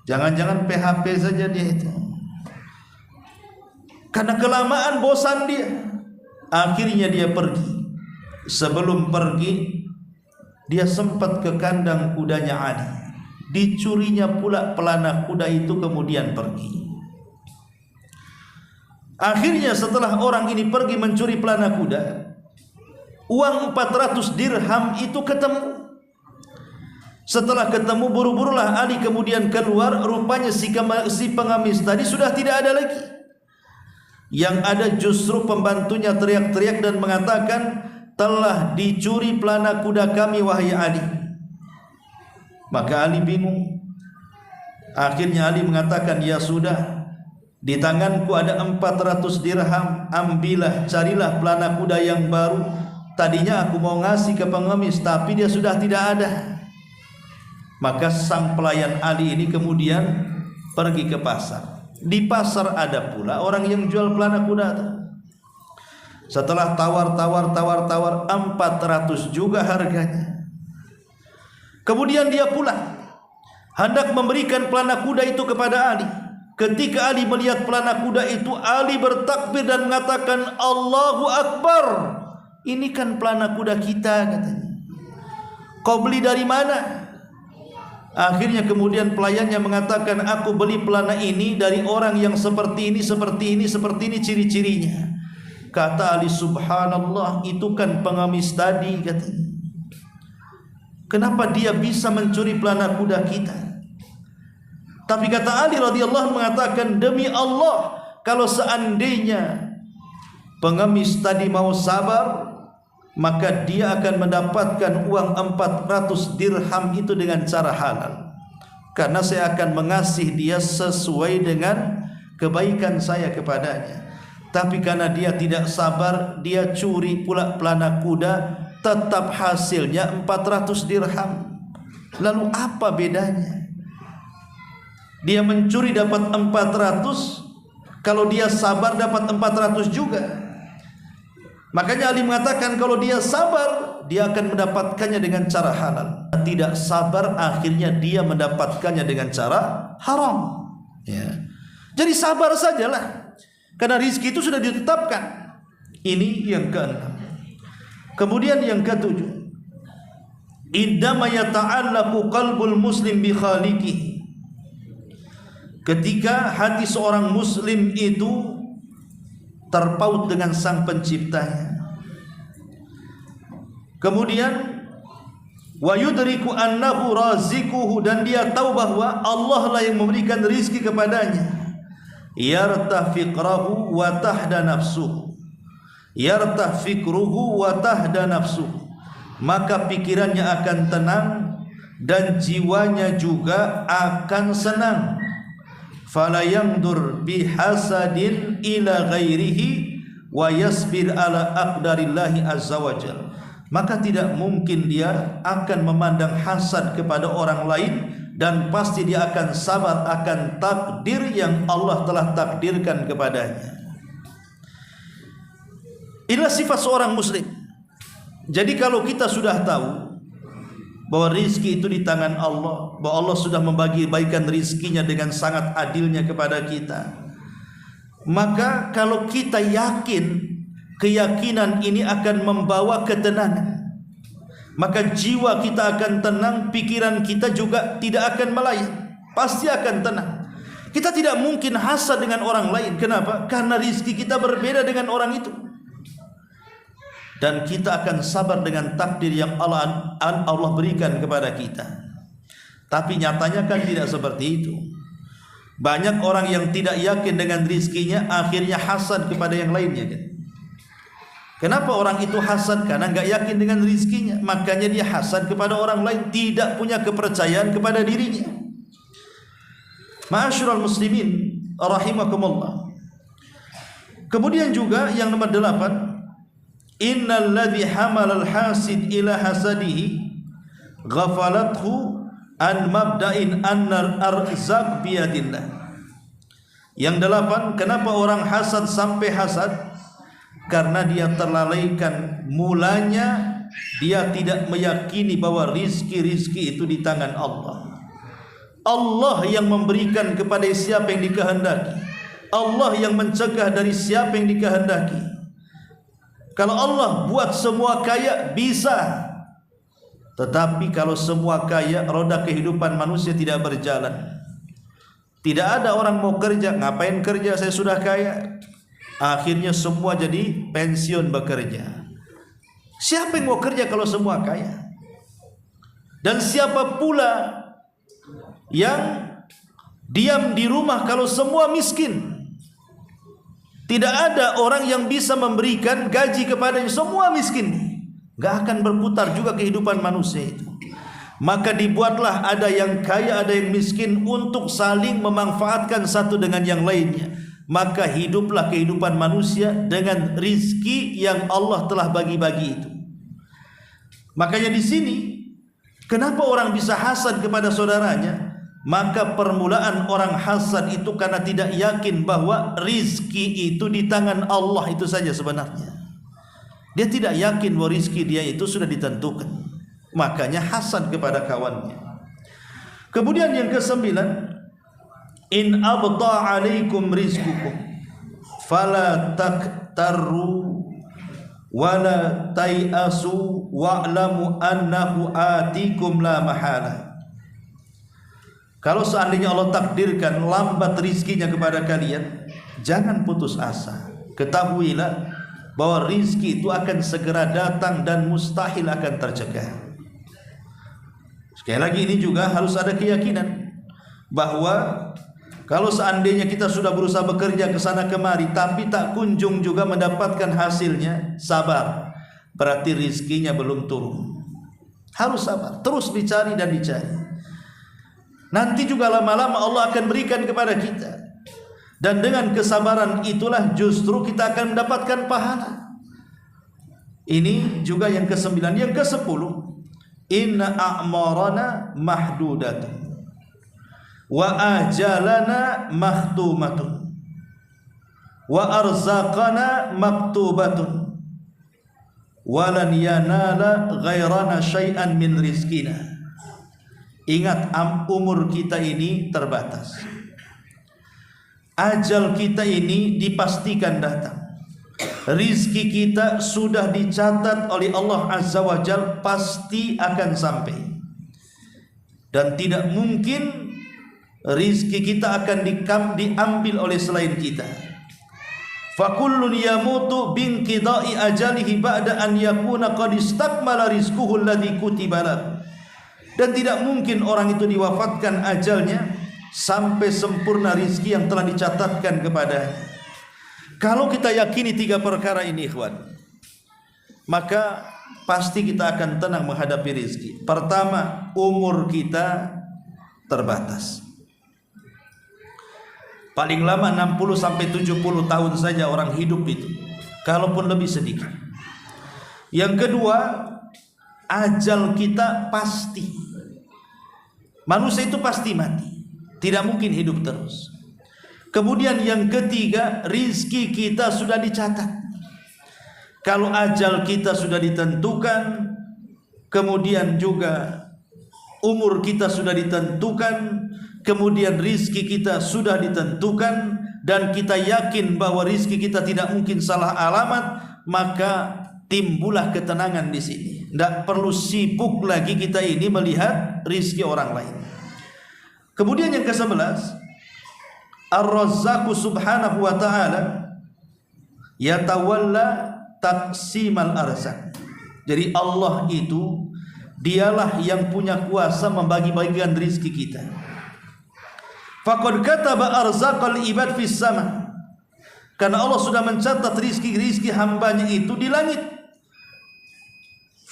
A: Jangan-jangan PHP saja dia itu. Karena kelamaan bosan dia, akhirnya dia pergi. Sebelum pergi, dia sempat ke kandang kudanya Ali. Dicurinya pula pelana kuda itu, kemudian pergi. Akhirnya setelah orang ini pergi mencuri pelana kuda, uang 400 dirham itu ketemu. Setelah ketemu, buru-burulah Ali kemudian keluar. Rupanya si pengemis tadi sudah tidak ada lagi. Yang ada justru pembantunya teriak-teriak dan mengatakan, telah dicuri pelana kuda kami wahai Ali. Maka Ali bingung. Akhirnya Ali mengatakan, ya sudah, di tanganku ada 400 dirham, ambillah, carilah pelana kuda yang baru. Tadinya aku mau ngasih ke pengemis, tapi dia sudah tidak ada. Maka sang pelayan Ali ini kemudian pergi ke pasar. Di pasar ada pula orang yang jual pelana kuda. Setelah tawar 400 juga harganya. Kemudian dia pulang, hendak memberikan pelana kuda itu kepada Ali. Ketika Ali melihat pelana kuda itu, Ali bertakbir dan mengatakan, Allahu Akbar. Ini kan pelana kuda kita, katanya. Kau beli dari mana? Akhirnya kemudian pelayannya mengatakan, aku beli pelana ini dari orang yang seperti ini, seperti ini, seperti ini ciri-cirinya. Kata Ali, subhanallah, itu kan pengemis tadi, katanya. Kenapa dia bisa mencuri pelana kuda kita? Tapi kata Ali radhiyallahu mengatakan, demi Allah, kalau seandainya pengemis tadi mau sabar, maka dia akan mendapatkan uang 400 dirham itu dengan cara halal. Karena saya akan mengasihi dia sesuai dengan kebaikan saya kepadanya. Tapi karena dia tidak sabar, dia curi pula pelana kuda, tetap hasilnya 400 dirham. Lalu apa bedanya? Dia mencuri dapat 400, kalau dia sabar dapat 400 juga. Makanya Ali mengatakan kalau dia sabar, dia akan mendapatkannya dengan cara halal. Tidak sabar, akhirnya dia mendapatkannya dengan cara haram. Ya. Jadi sabar sajalah, karena rizki itu sudah ditetapkan. Ini yang keenam. Kemudian yang ketujuh, indama yata'allaqu qalbul muslim bi khaliqihi. Ketika hati seorang muslim itu terpaut dengan sang penciptanya. Kemudian wa yudriku annahu razikuhu, dan dia tahu bahwa Allah lah yang memberikan rizki kepadanya. Yartah fikrahu wa tahda nafsuhu. Yartah fikruhu wa tahda nafsuhu. Maka pikirannya akan tenang dan jiwanya juga akan senang. Fala yandur bihasadin ila ghairihi wa yasbir ala aqdarillahi azza wajal. Maka tidak mungkin dia akan memandang hasad kepada orang lain, dan pasti dia akan sabar akan takdir yang Allah telah takdirkan kepadanya. Inilah sifat seorang muslim. Jadi kalau kita sudah tahu bahwa rizki itu di tangan Allah, bahwa Allah sudah membagi-bagikan rizkinya dengan sangat adilnya kepada kita, maka kalau kita yakin, keyakinan ini akan membawa ketenangan, maka jiwa kita akan tenang, pikiran kita juga tidak akan melayang, pasti akan tenang. Kita tidak mungkin hasad dengan orang lain. Kenapa? Karena rizki kita berbeda dengan orang itu. Dan kita akan sabar dengan takdir yang Allah berikan kepada kita. Tapi nyatanya kan tidak seperti itu. Banyak orang yang tidak yakin dengan rizkinya, akhirnya hasad kepada yang lainnya kan? Kenapa orang itu hasad? Karena nggak yakin dengan rizkinya, makanya dia hasad kepada orang lain, tidak punya kepercayaan kepada dirinya. Ma'asyiral muslimin rahimakumullah. Kemudian juga yang nomor 8, innal ladzi hamalal hasid ila hasadihi ghafalathu an mabda'in annar arzaq biyadillah. Yang 8, kenapa orang hasad sampai hasad? Karena dia terlalaikan mulanya, dia tidak meyakini bahwa rizki-rizki itu di tangan Allah. Allah yang memberikan kepada siapa yang dikehendaki. Allah yang mencegah dari siapa yang dikehendaki. Kalau Allah buat semua kaya bisa, tetapi kalau semua kaya, roda kehidupan manusia tidak berjalan. Tidak ada orang mau kerja, ngapain kerja, saya sudah kaya. Akhirnya semua jadi pensiun bekerja. Siapa yang mau kerja kalau semua kaya? Dan siapa pula yang diam di rumah kalau semua miskin? Tidak ada orang yang bisa memberikan gaji kepadanya, semua miskin. Gak akan berputar juga kehidupan manusia itu. Maka dibuatlah ada yang kaya, ada yang miskin untuk saling memanfaatkan satu dengan yang lainnya. Maka hiduplah kehidupan manusia dengan rizki yang Allah telah bagi-bagi itu. Makanya di sini, kenapa orang bisa hasad kepada saudaranya? Maka permulaan orang hasad itu karena tidak yakin bahwa rizki itu di tangan Allah itu saja sebenarnya. Dia tidak yakin bahwa rizki dia itu sudah ditentukan. Makanya hasad kepada kawannya. Kemudian yang ke-9, in abta alaikum rizqukum fala taktaru wala tayasu wa'lamu annahu atikum la mahala. Kalau seandainya Allah takdirkan lambat rizkinya kepada kalian, jangan putus asa. Ketahuilah bahwa rizki itu akan segera datang dan mustahil akan tercegah. Sekali lagi ini juga harus ada keyakinan bahwa kalau seandainya kita sudah berusaha bekerja ke sana kemari tapi tak kunjung juga mendapatkan hasilnya, sabar. Berarti rizkinya belum turun. Harus sabar, terus dicari dan dicari. Nanti juga lama-lama Allah akan berikan kepada kita. Dan dengan kesabaran itulah justru kita akan mendapatkan pahala. Ini juga yang ke-9. Yang ke-10, inna a'marana mahdudatun wa ajalana makhtumatun wa arzaqana maktubatun walan yanala ghairana syai'an min rizkina. Ingat, umur kita ini terbatas. Ajal kita ini dipastikan datang. Rizki kita sudah dicatat oleh Allah Azza wa Jal, pasti akan sampai. Dan tidak mungkin rizki kita akan diambil oleh selain kita. Fakullun yamutu binqida'i ajalihi ba'da an yakuna qad istakmala rizquhu alladhi kutiba lahu. Dan tidak mungkin orang itu diwafatkan ajalnya sampai sempurna rizki yang telah dicatatkan kepadanya. Kalau kita yakini 3 perkara ini, ikhwan, maka pasti kita akan tenang menghadapi rizki. Pertama, umur kita terbatas. Paling lama 60 sampai 70 tahun saja orang hidup itu, kalaupun lebih sedikit. Yang kedua, ajal kita pasti. Manusia itu pasti mati, tidak mungkin hidup terus. Kemudian yang ketiga, rizki kita sudah dicatat. Kalau ajal kita sudah ditentukan, kemudian juga umur kita sudah ditentukan, kemudian rizki kita sudah ditentukan, dan kita yakin bahwa rizki kita tidak mungkin salah alamat, maka timbullah ketenangan di sini. Tidak perlu sibuk lagi kita ini melihat rizki orang lain. Kemudian yang ke-11, Ar-Razzaqu subhanahu wa ta'ala yatawalla taqsimal arzaq. Jadi Allah itu dialah yang punya kuasa membagi-bagikan rizki kita. Faqad kataba arzaqal ibad fis sama. Karena Allah sudah mencatat rizki-rizki hambanya itu di langit.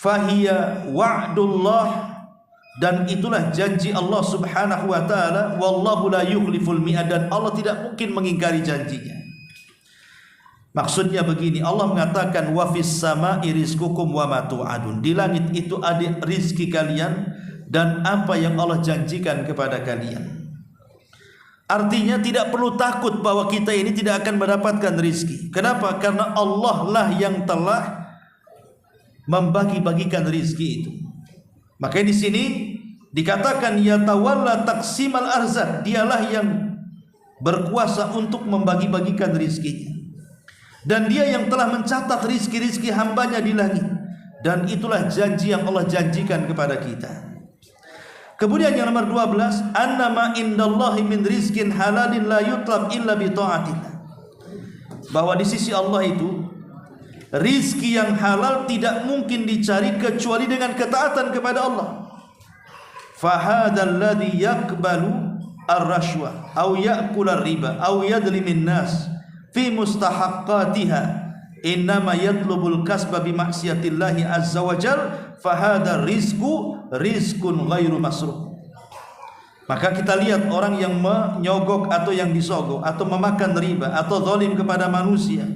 A: Fahiya wa'dullah, dan itulah janji Allah subhanahu wa ta'ala. Wallahu la yukhliful mi'ad, dan Allah tidak mungkin mengingkari janjinya. Maksudnya begini, Allah mengatakan wa fis sama'i rizqukum wa ma tu'adun. Di langit itu ada rizki kalian dan apa yang Allah janjikan kepada kalian. Artinya tidak perlu takut bahwa kita ini tidak akan mendapatkan rizki. Kenapa? Karena Allah lah yang telah membagi-bagikan rizki itu. Makanya di sini dikatakan yatawalla taqsimal arzaq, dialah yang berkuasa untuk membagi-bagikan rizkinya. Dan dia yang telah mencatat rizki-rizki hambanya di langit. Dan itulah janji yang Allah janjikan kepada kita. Kemudian yang nomor 12, annama indallahi min rizkin halalin la yutlab illa bi ta'atillah. Bahwa di sisi Allah itu rizki yang halal tidak mungkin dicari kecuali dengan ketaatan kepada Allah. Fahadzal ladzi yaqbalu ar-rashwa aw ya'kul ar-riba aw yadlimin nas fi mustahaqqatiha innama yatlubul kasba bi ma'siyatillahi azza wa jalla fahadha rizqun ghairu masruh. Maka kita lihat orang yang menyogok atau yang disogok atau memakan riba atau zalim kepada manusia,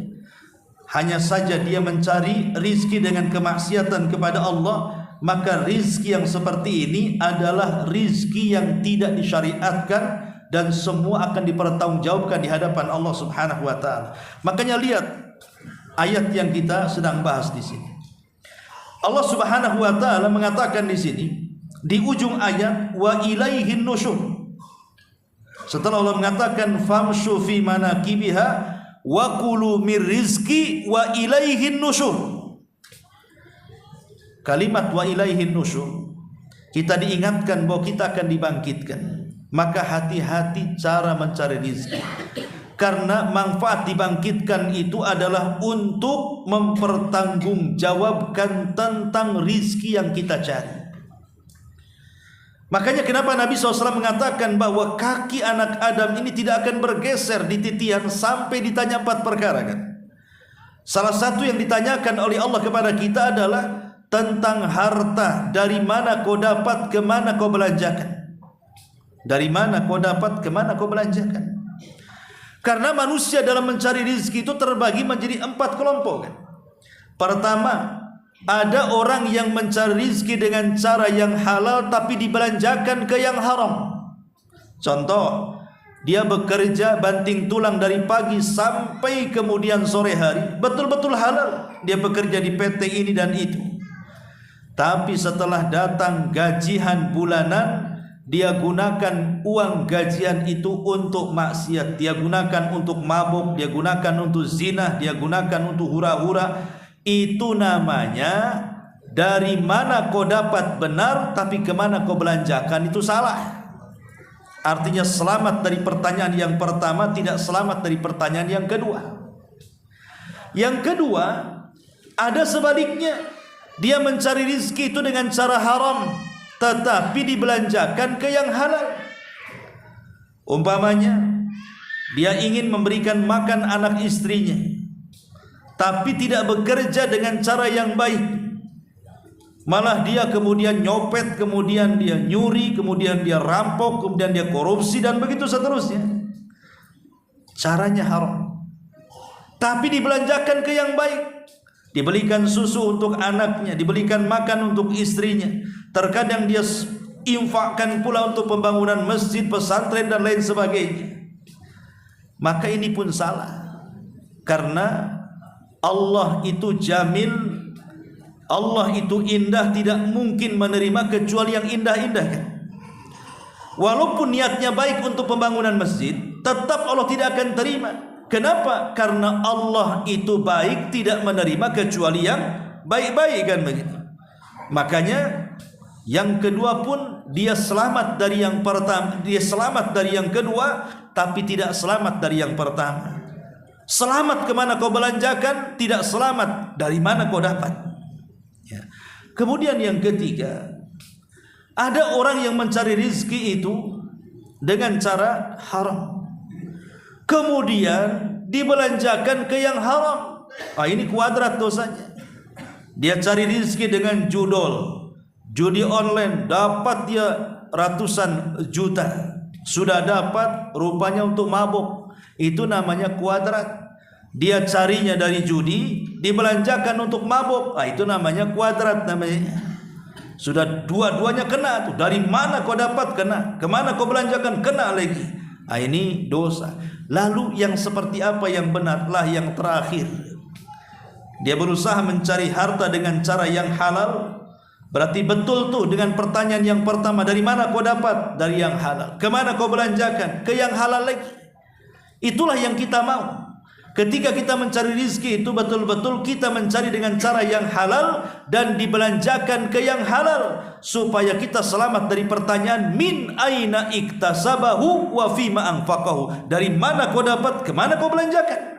A: hanya saja dia mencari rizki dengan kemaksiatan kepada Allah, maka rizki yang seperti ini adalah rizki yang tidak disyariatkan dan semua akan dipertanggungjawabkan di hadapan Allah Subhanahu wa taala. Makanya lihat ayat yang kita sedang bahas di sini. Allah Subhanahu wa taala mengatakan di sini di ujung ayat wa ilaihin nusyur. Setelah Allah mengatakan famshu fi manakibiha wa kulu mir rizqi wa ilaihin nusyur. Kalimat wa ilaihin nusyur, kita diingatkan bahwa kita akan dibangkitkan. Maka hati-hati cara mencari rizki, karena manfaat dibangkitkan itu adalah untuk mempertanggungjawabkan tentang rizki yang kita cari. Makanya kenapa Nabi SAW mengatakan bahwa kaki anak Adam ini tidak akan bergeser di titian sampai ditanya 4 perkara kan? Salah satu yang ditanyakan oleh Allah kepada kita adalah tentang harta. Dari mana kau dapat, kemana kau belanjakan? Dari mana kau dapat, kemana kau belanjakan? Karena manusia dalam mencari rezeki itu terbagi menjadi 4 kelompok kan? Pertama, ada orang yang mencari rezeki dengan cara yang halal tapi dibelanjakan ke yang haram. Contoh, dia bekerja banting tulang dari pagi sampai kemudian sore hari, betul-betul halal. Dia bekerja di PT ini dan itu. Tapi setelah datang gajian bulanan, dia gunakan uang gajian itu untuk maksiat. Dia gunakan untuk mabuk, dia gunakan untuk zina, dia gunakan untuk hura-hura. Itu namanya dari mana kau dapat benar, tapi kemana kau belanjakan itu salah. Artinya selamat dari pertanyaan yang pertama, tidak selamat dari pertanyaan yang kedua. Yang kedua, ada sebaliknya. Dia mencari rizki itu dengan cara haram, tetapi dibelanjakan ke yang halal. Umpamanya, dia ingin memberikan makan anak istrinya, tapi tidak bekerja dengan cara yang baik. Malah dia kemudian nyopet, kemudian dia nyuri, kemudian dia rampok, kemudian dia korupsi, dan begitu seterusnya. Caranya haram, tapi dibelanjakan ke yang baik. Dibelikan susu untuk anaknya, dibelikan makan untuk istrinya. Terkadang dia infakkan pula untuk pembangunan masjid, pesantren dan lain sebagainya. Maka ini pun salah. Karena Allah itu jamil, Allah itu indah, tidak mungkin menerima kecuali yang indah-indah kan? Walaupun niatnya baik untuk pembangunan masjid, tetap Allah tidak akan terima. Kenapa? Karena Allah itu baik, tidak menerima kecuali yang baik-baik kan begitu. Makanya yang kedua pun dia selamat dari yang pertama, dia selamat dari yang kedua, tapi tidak selamat dari yang pertama. Selamat kemana kau belanjakan, tidak selamat dari mana kau dapat. Ya. Kemudian yang ketiga, ada orang yang mencari rizki itu dengan cara haram, kemudian dibelanjakan ke yang haram. Ini kuadrat dosanya. Dia cari rezeki dengan judi online, dapat dia ratusan juta. Sudah dapat, rupanya untuk mabuk. Itu namanya kuadrat. Dia carinya dari judi, dibelanjakan untuk mabuk. Itu namanya kuadrat namanya. Sudah dua-duanya kena tuh. Dari mana kau dapat kena, kemana kau belanjakan kena lagi. Ini dosa. Lalu yang seperti apa yang benarlah yang terakhir? Dia berusaha mencari harta dengan cara yang halal. Berarti betul tuh dengan pertanyaan yang pertama, dari mana kau dapat? Dari yang halal. Kemana kau belanjakan? Ke yang halal lagi. Itulah yang kita mau. Ketika kita mencari rizki itu betul-betul kita mencari dengan cara yang halal dan dibelanjakan ke yang halal, supaya kita selamat dari pertanyaan min aina iktasabahu wa fima anfaqahu. Dari mana kau dapat, kemana kau belanjakan?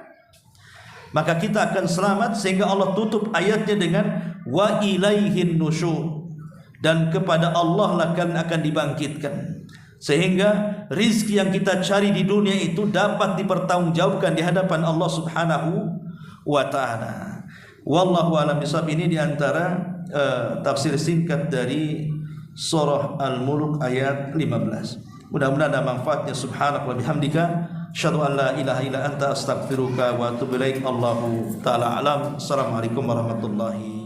A: Maka kita akan selamat, sehingga Allah tutup ayatnya dengan wa ilaihin nusyur, dan kepada Allah lah akan dibangkitkan. Sehingga rizki yang kita cari di dunia itu dapat dipertanggungjawabkan di hadapan Allah Subhanahu wa ta'ala. Wallahu a'lam bishawab. Ini diantara tafsir singkat dari surah Al-Mulk ayat 15. Mudah-mudahan ada manfaatnya. Subhanaka wa bihamdika asyhadu an la ilaha illa anta astaghfiruka wa atubu ilaik. Allahu ta'ala alam. Assalamualaikum warahmatullahi